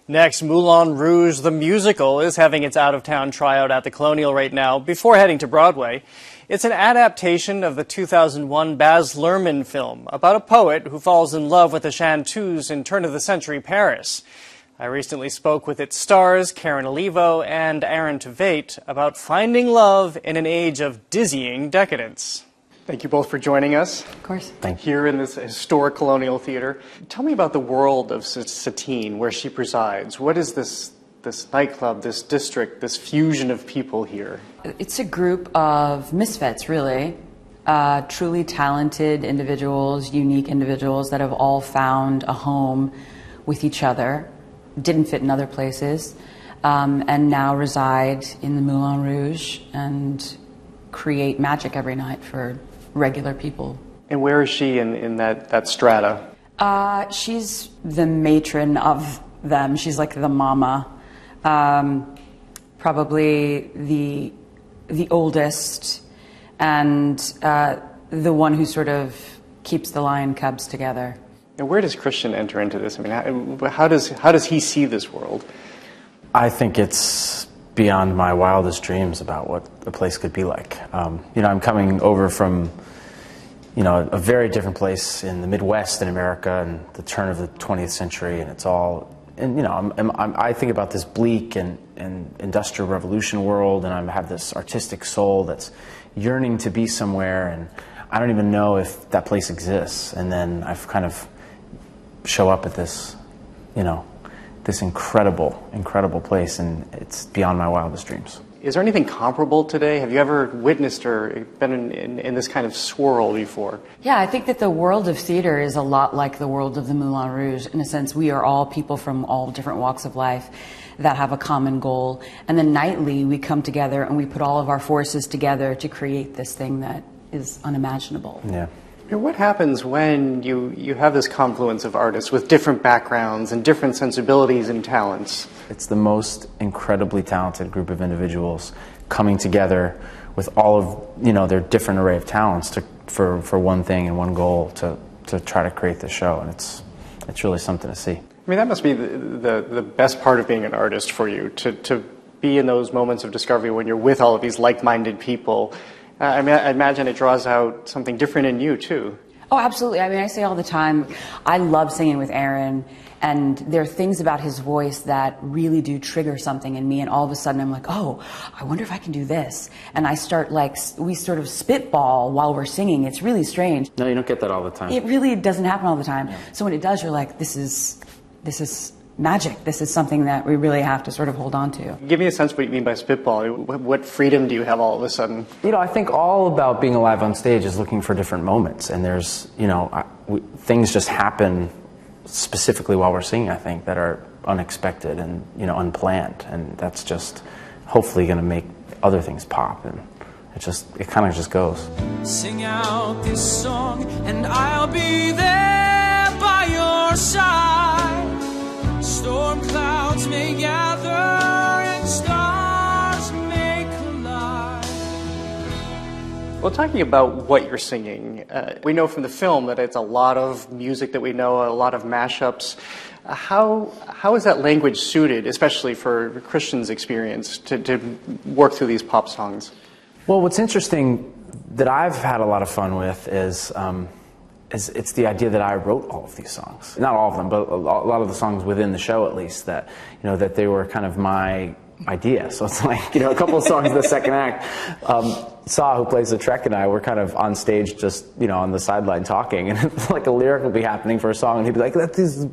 Next, Moulin Rouge the Musical is having its out-of-town tryout at the Colonial right now before heading to Broadway. It's an adaptation of the 2001 Baz Luhrmann film about a poet who falls in love with a chanteuse in turn-of-the-century Paris. I recently spoke with its stars, Karen Olivo and Aaron Tveit, about finding love in an age of dizzying decadence. Thank you both for joining us. Of course. Thank you. Here in this historic Colonial Theatre. Tell me about the world of Satine, where she presides. What is this nightclub, this district, this fusion of people here? It's a group of misfits, really. Truly talented individuals, unique individuals that have all found a home with each other, didn't fit in other places, and now reside in the Moulin Rouge and create magic every night for regular people. And where is she in that strata? She's the matron of them. She's like the mama. Probably the oldest and the one who sort of keeps the lion cubs together. And where does Christian enter into this? I mean, how does he see this world? I think it's beyond my wildest dreams about what the place could be like. I'm coming over from, a very different place in the Midwest in America and the turn of the 20th century, and it's all, I think about this bleak and industrial revolution world, and I have this artistic soul that's yearning to be somewhere, and I don't even know if that place exists. And then I've kind of show up at this, this incredible place, and it's beyond my wildest dreams. Is there anything comparable today? Have you ever witnessed or been in this kind of swirl before? Yeah, I think that the world of theater is a lot like the world of the Moulin Rouge. In a sense, we are all people from all different walks of life that have a common goal. And then nightly, we come together and we put all of our forces together to create this thing that is unimaginable. Yeah. What happens when you have this confluence of artists with different backgrounds and different sensibilities and talents? It's the most incredibly talented group of individuals coming together with all of their different array of talents for one thing and one goal to try to create the show, and it's really something to see. I mean, that must be the best part of being an artist for you, to be in those moments of discovery when you're with all of these like-minded people. I imagine it draws out something different in you, too. Oh, absolutely. I mean, I say all the time, I love singing with Aaron, and there are things about his voice that really do trigger something in me, and all of a sudden I'm like, oh, I wonder if I can do this. And I start we sort of spitball while we're singing. It's really strange. No, you don't get that all the time. It really doesn't happen all the time. Yeah. So when it does, you're like, this is magic. This is something that we really have to sort of hold on to. Give me a sense of what you mean by spitball. What freedom do you have all of a sudden? I think all about being alive on stage is looking for different moments. And there's, things just happen specifically while we're singing, I think, that are unexpected and, unplanned. And that's just hopefully going to make other things pop. And it kind of just goes. Sing out this song and I'll be there by your side. Storm clouds may gather and stars may collide. Well, talking about what you're singing, we know from the film that it's a lot of music that we know, a lot of mashups. How is that language suited, especially for Christian's experience, to work through these pop songs? Well, what's interesting that I've had a lot of fun with is it's the idea that I wrote all of these songs. Not all of them, but a lot of the songs within the show, at least, that that they were kind of my idea. So it's like, a couple of songs in the second act. Saw, who plays the Trek, and I were kind of on stage just, on the sideline talking, and it's like a lyric would be happening for a song, and he'd be like, that is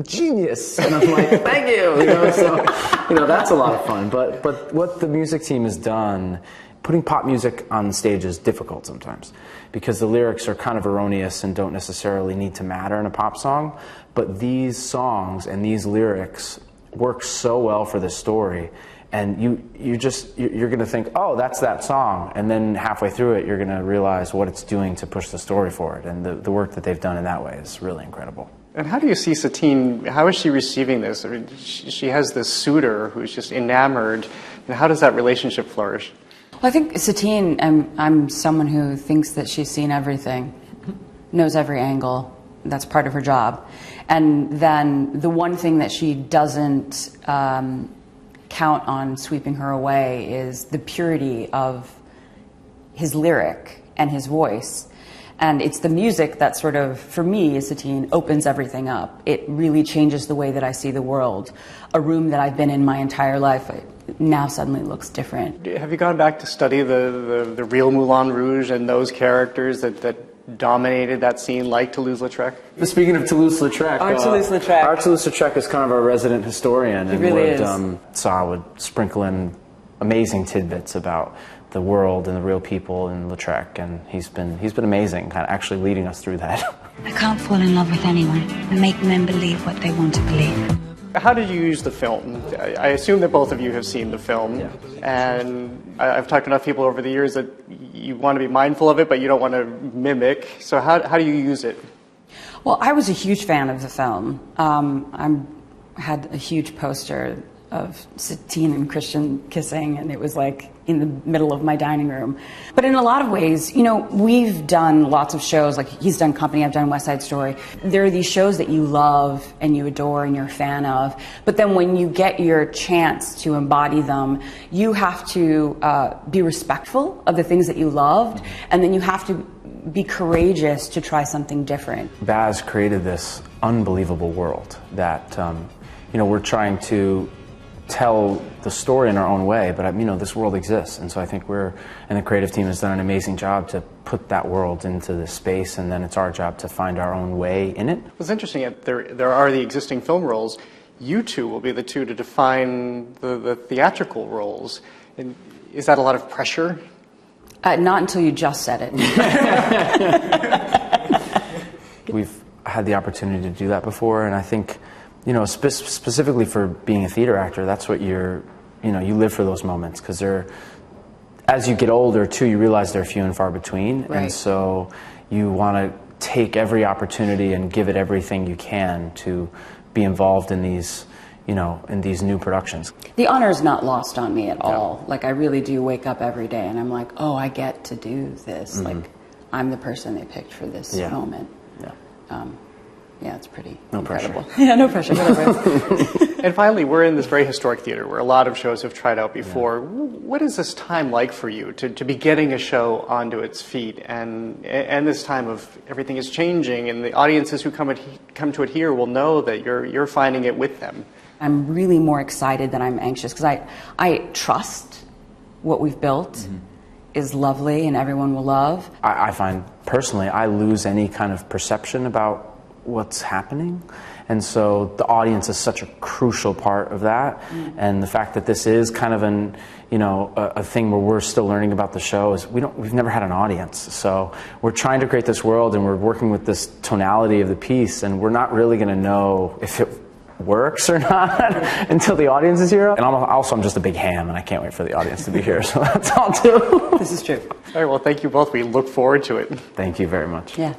genius. And I'm like, thank you. So, that's a lot of fun. But what the music team has done, putting pop music on stage is difficult sometimes because the lyrics are kind of erroneous and don't necessarily need to matter in a pop song. But these songs and these lyrics work so well for this story, and you're going to think, oh, that's that song, and then halfway through it you're going to realize what it's doing to push the story forward, and the work that they've done in that way is really incredible. And how do you see Satine, how is she receiving this? I mean, she has this suitor who's just enamored, and how does that relationship flourish? Well, I think Satine, I'm someone who thinks that she's seen everything, knows every angle, That's part of her job. And then the one thing that she doesn't count on sweeping her away is the purity of his lyric and his voice. And it's the music that sort of, for me as a teen, opens everything up. It really changes the way that I see the world. A room that I've been in my entire life now suddenly looks different. Have you gone back to study the real Moulin Rouge and those characters that dominated that scene, like Toulouse-Lautrec? Speaking of Toulouse-Lautrec, Our Toulouse-Lautrec. Our Toulouse-Lautrec is kind of our resident historian, and really would, is. So I would sprinkle in amazing tidbits about the world and the real people in Lautrec, and he's been amazing, kind of actually leading us through that. I can't fall in love with anyone and make them believe what they want to believe. How did you use the film? I assume that both of you have seen the film, Yeah. and I've talked to enough people over the years that you want to be mindful of it, but you don't want to mimic. So how do you use it? Well, I was a huge fan of the film. I had a huge poster of Satine and Christian kissing, and it was like in the middle of my dining room. But in a lot of ways, you know, we've done lots of shows, like he's done Company, I've done West Side Story. There are these shows that you love and you adore and you're a fan of, but then when you get your chance to embody them, you have to be respectful of the things that you loved, and then you have to be courageous to try something different. Baz created this unbelievable world that, you know, we're trying to tell the story in our own way, but you know, this world exists, and so I think and the creative team has done an amazing job to put that world into this space, and then it's our job to find our own way in it. What's interesting, there are the existing film roles. You two will be the two to define the theatrical roles. And is that a lot of pressure? Not until you just said it. We've had the opportunity to do that before, and I think, you know, specifically for being a theater actor, that's what you live for those moments, because as you get older too, you realize they're few and far between, right. And so you want to take every opportunity and give it everything you can to be involved in these, you know, in these new productions. The honor is not lost on me at all. Like, I really do wake up every day and I'm like, oh, I get to do this. Mm-hmm. Like, I'm the person they picked for this moment. Yeah. Yeah, it's pretty No incredible. pressure. Yeah, no pressure. Whatever. And finally, we're in this very historic theater where a lot of shows have tried out before. Yeah. What is this time like for you to be getting a show onto its feet, and this time of everything is changing, and the audiences who come to it here will know that you're finding it with them? I'm really more excited than I'm anxious, because I trust what we've built is lovely and everyone will love. I find personally I lose any kind of perception about what's happening, and so the audience is such a crucial part of that. And the fact that this is kind of a thing where we're still learning about the show is we've never had an audience, so we're trying to create this world and we're working with this tonality of the piece, and we're not really going to know if it works or not until the audience is here. And I'm just a big ham, and I can't wait for the audience to be here, so that's all too. This is true. All right, well, thank you both. We look forward to it. Thank you very much. Yeah.